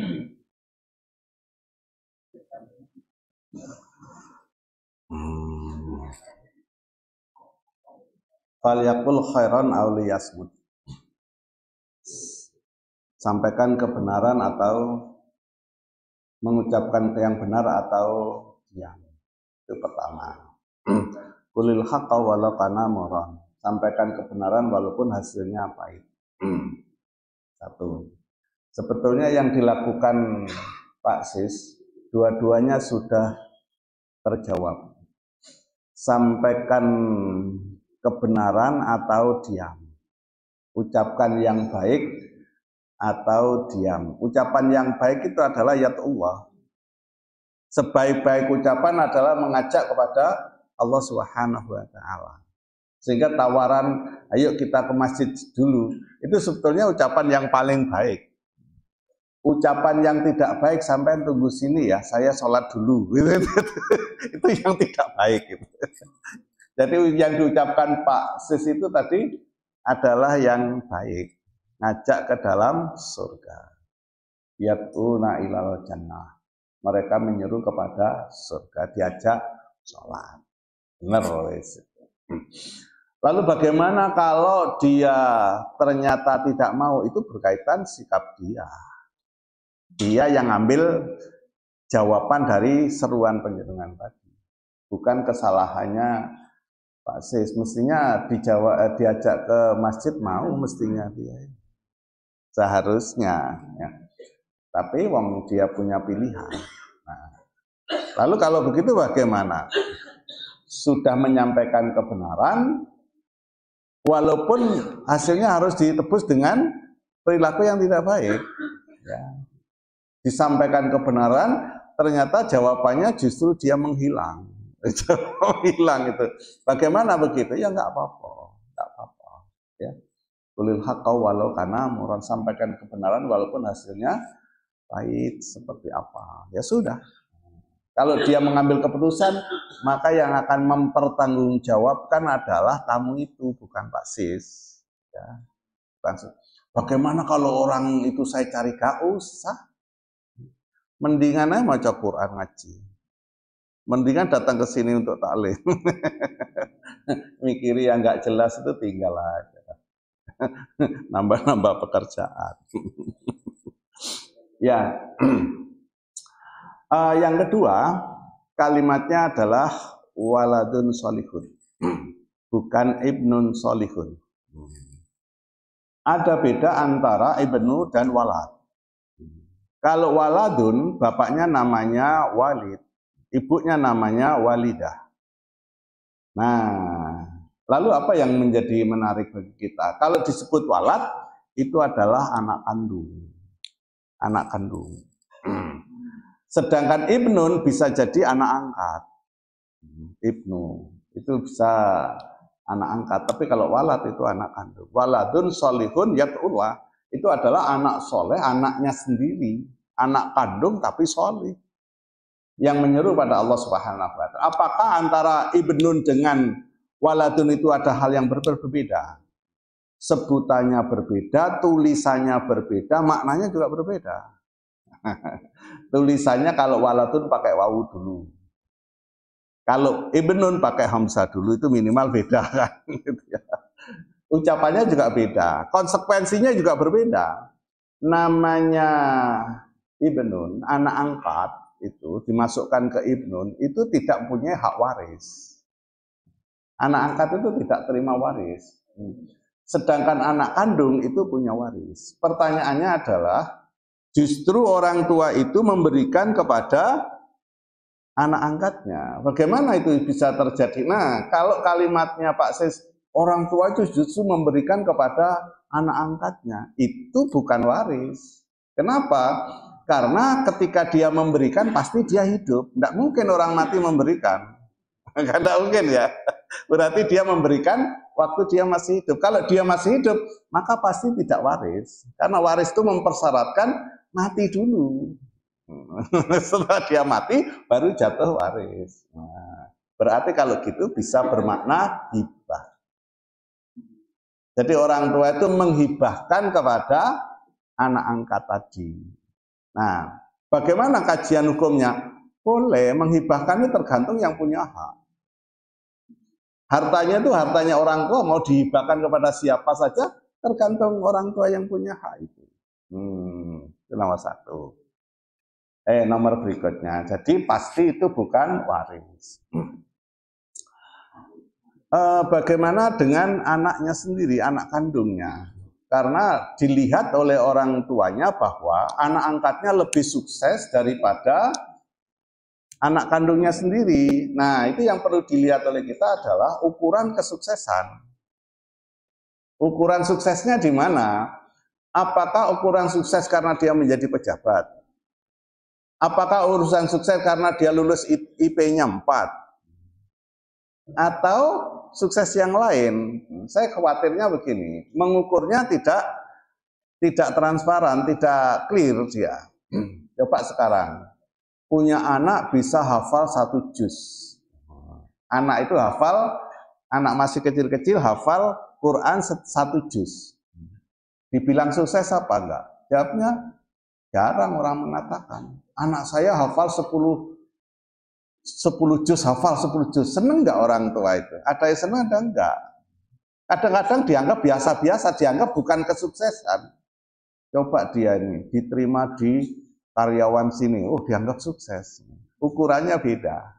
Falyaqul khairan aw liyasmut. Sampaikan kebenaran atau mengucapkan yang benar atau diam. Itu pertama. Qulil haqqa walau kana murran. Sampaikan kebenaran walaupun hasilnya pahit. Satu. Sebetulnya yang dilakukan Pak Sis, dua-duanya sudah terjawab. Sampaikan kebenaran atau diam. Ucapkan yang baik atau diam. Ucapan yang baik itu adalah yatullah. Sebaik-baik ucapan adalah mengajak kepada Allah Subhanahu wa taala. Sehingga tawaran ayo kita ke masjid dulu itu sebetulnya ucapan yang paling baik. Ucapan yang tidak baik sampai tunggu sini ya, saya sholat dulu. Itu yang tidak baik. Jadi yang diucapkan Pak Sis itu tadi adalah yang baik, ngajak ke dalam surga. Yatuna ilal jannah. Mereka menyeru kepada surga, diajak sholat. Benar. Lalu bagaimana kalau dia ternyata tidak mau? Itu berkaitan sikap dia. Dia yang ambil jawaban dari seruan penyerangan tadi. Bukan kesalahannya Pak Sis. Mestinya diajak ke masjid mau mestinya dia. Seharusnya. Ya. Tapi wong dia punya pilihan. Nah, lalu kalau begitu bagaimana? Sudah menyampaikan kebenaran, walaupun hasilnya harus ditebus dengan perilaku yang tidak baik. Ya. Disampaikan kebenaran, ternyata jawabannya justru dia menghilang. Hilang itu. Bagaimana begitu? Ya nggak apa-apa, nggak apa-apa. Ya. Qulil haqqa walau kana murran, sampaikan kebenaran walaupun hasilnya pahit seperti apa. Ya sudah. Kalau dia mengambil keputusan, maka yang akan mempertanggungjawabkan adalah tamu itu, bukan Pak Sis. Ya. Bagaimana kalau orang itu saya cari? Gak usah. Mendingan aja maca Quran ngaji. Mendingan datang ke sini untuk taklim. Mikiri yang nggak jelas itu tinggal aja. Nambah-nambah pekerjaan. Ya. Yang kedua, kalimatnya adalah waladun solihun. Bukan ibnun solihun. Ada beda antara ibnu dan walad. Kalau waladun, bapaknya namanya Walid, ibunya namanya Walidah. Nah, lalu apa yang menjadi menarik bagi kita? Kalau disebut walad, itu adalah anak kandung. Anak kandung. Sedangkan ibnun bisa jadi anak angkat. Ibnu, itu bisa anak angkat. Tapi kalau walad itu anak kandung. Waladun solihun yat'ullah. Itu adalah anak soleh, anaknya sendiri, anak kandung tapi soleh, yang menyeru pada Allah Subhanahu wa Ta'ala. Apakah antara ibnun dengan waladun itu ada hal yang berbeda? Sebutannya berbeda, tulisannya berbeda, maknanya juga berbeda. Tulisannya kalau waladun pakai wawu dulu, kalau ibnun pakai hamzah dulu, itu minimal beda kan. Ucapannya juga beda, konsekuensinya juga berbeda. Namanya ibnun, anak angkat, itu dimasukkan ke ibnun, itu tidak punya hak waris. Anak angkat itu tidak terima waris. Sedangkan anak kandung itu punya waris. Pertanyaannya adalah, justru orang tua itu memberikan kepada anak angkatnya. Bagaimana itu bisa terjadi? Nah, kalau kalimatnya Pak Sis, orang tua itu justru memberikan kepada anak angkatnya, itu bukan waris. Kenapa? Karena ketika dia memberikan pasti dia hidup. Tidak mungkin orang mati memberikan. Tidak mungkin ya. Berarti dia memberikan waktu dia masih hidup. Kalau dia masih hidup, maka pasti tidak waris. Karena waris itu mempersyaratkan mati dulu. Setelah dia mati, baru jatuh waris. Nah, berarti kalau gitu bisa bermakna hibah. Jadi orang tua itu menghibahkan kepada anak angkat tadi. Nah, bagaimana kajian hukumnya? Boleh, menghibahkan itu tergantung yang punya hak. Hartanya itu hartanya orang tua, mau dihibahkan kepada siapa saja, tergantung orang tua yang punya hak itu. Itu nomor satu. Nomor berikutnya, jadi pasti itu bukan waris. Bagaimana dengan anaknya sendiri, anak kandungnya? Karena dilihat oleh orang tuanya bahwa anak angkatnya lebih sukses daripada anak kandungnya sendiri. Nah, itu yang perlu dilihat oleh kita adalah ukuran kesuksesan. Ukuran suksesnya di mana? Apakah ukuran sukses karena dia menjadi pejabat? Apakah urusan sukses karena dia lulus IP-nya 4? Atau sukses yang lain? Saya khawatirnya begini, mengukurnya tidak transparan, tidak clear dia. Coba sekarang, punya anak bisa hafal 1 juz. Anak itu hafal, anak masih kecil-kecil hafal Quran 1 juz. Dibilang sukses apa enggak? Jawabnya, jarang orang mengatakan. Anak saya hafal 10 juz, hafal 10 juz. Seneng enggak orang tua itu? Ada yang seneng, ada enggak? Kadang-kadang dianggap biasa-biasa, dianggap bukan kesuksesan. Coba dia ini diterima di karyawan sini, dianggap sukses. Ukurannya beda.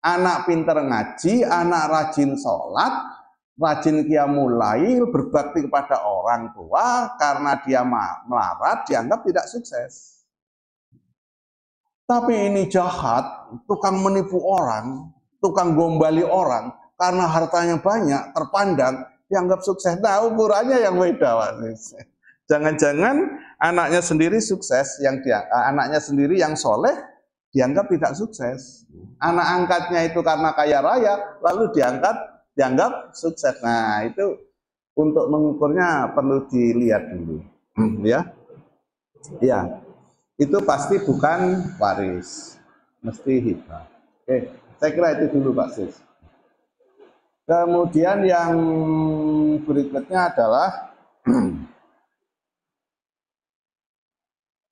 Anak pinter ngaji, anak rajin sholat, rajin qiyamul lail, berbakti kepada orang tua, karena dia melarat, dianggap tidak sukses. Tapi ini jahat, tukang menipu orang, tukang gombali orang, karena hartanya banyak, terpandang, dianggap sukses. Nah, ukurannya yang beda, Pak. Jangan-jangan anaknya sendiri sukses, anaknya sendiri yang soleh, dianggap tidak sukses. Anak angkatnya itu karena kaya raya, lalu dianggap sukses. Nah, itu untuk mengukurnya perlu dilihat dulu, ya. Ya, itu pasti bukan waris, mesti hibah. Oke, saya kira itu dulu Pak Sis. Kemudian yang berikutnya adalah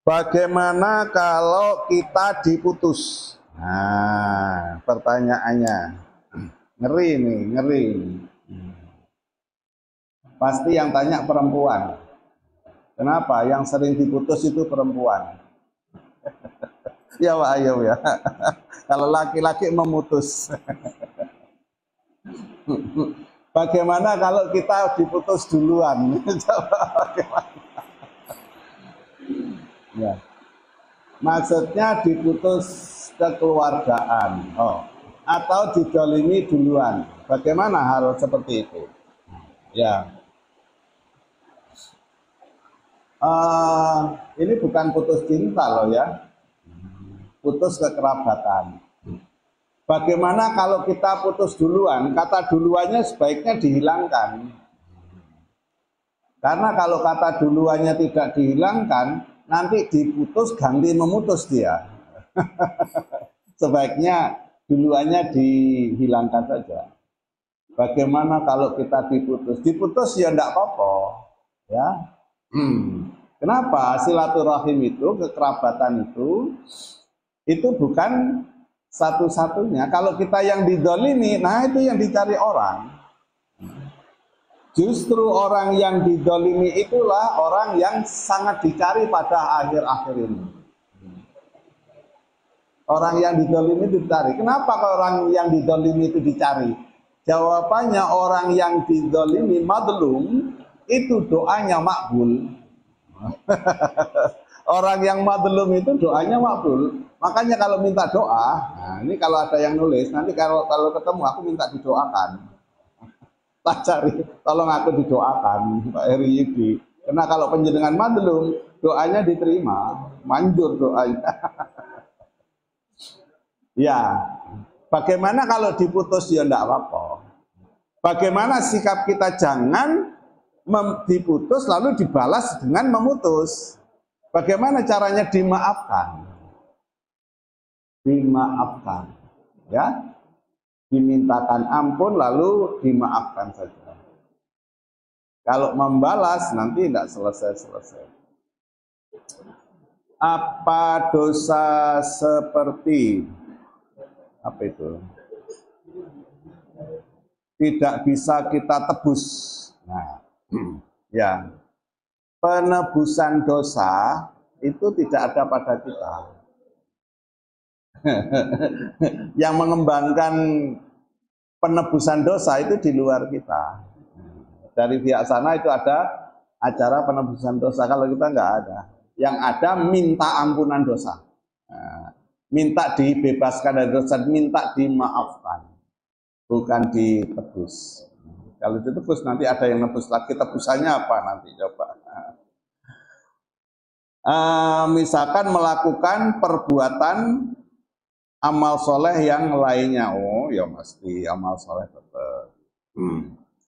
Bagaimana kalau kita diputus? Nah, pertanyaannya. Ngeri nih, ngeri. Pasti yang tanya perempuan. Kenapa? Yang sering diputus itu perempuan. Ya Pak Ayub ya. Kalau laki-laki memutus. Bagaimana kalau kita diputus duluan? Coba bagaimana? Ya. Maksudnya diputus kekeluargaan, atau didolimi duluan. Bagaimana hal seperti itu? Ya, ini bukan putus cinta loh ya, putus kekerabatan. Bagaimana kalau kita putus duluan? Kata duluannya sebaiknya dihilangkan. Karena kalau kata duluannya tidak dihilangkan, nanti diputus ganti memutus dia. Sebaiknya duluannya dihilangkan saja. Bagaimana kalau kita diputus? Diputus ya enggak apa-apa, ya. Kenapa? Silaturahim itu, kekerabatan itu bukan satu-satunya. Kalau kita yang didolimi, nah itu yang dicari orang. Justru orang yang didolimi itulah orang yang sangat dicari pada akhir-akhir ini. Orang yang didolimi itu dicari. Kenapa orang yang didolimi itu dicari? Jawabannya orang yang didolimi madlum itu doanya makbul. Orang yang madlum itu doanya makbul. Makanya kalau minta doa, nah ini kalau ada yang nulis, nanti kalau ketemu aku minta didoakan. Tak cari, tolong aku didoakan Pak Heri Yudi. Karena kalau penjenengan madlum, doanya diterima, manjur doanya. Ya, bagaimana kalau diputus ya enggak apa-apa. Bagaimana sikap kita jangan diputus lalu dibalas dengan memutus. Bagaimana caranya dimaafkan? Dimaafkan, ya. Dimintakan ampun lalu dimaafkan saja. Kalau membalas nanti tidak selesai-selesai. Apa dosa seperti apa itu? Tidak bisa kita tebus. Nah, ya. Penebusan dosa itu tidak ada pada kita. Yang mengembangkan penebusan dosa itu di luar kita. Dari pihak sana itu ada acara penebusan dosa, kalau kita nggak ada. Yang ada minta ampunan dosa, minta dibebaskan dari dosa, minta dimaafkan, bukan ditebus. Kalau ditebus nanti ada yang nebus lagi, tebusannya apa nanti coba. Misalkan melakukan perbuatan amal soleh yang lainnya, oh ya mesti amal soleh tetap.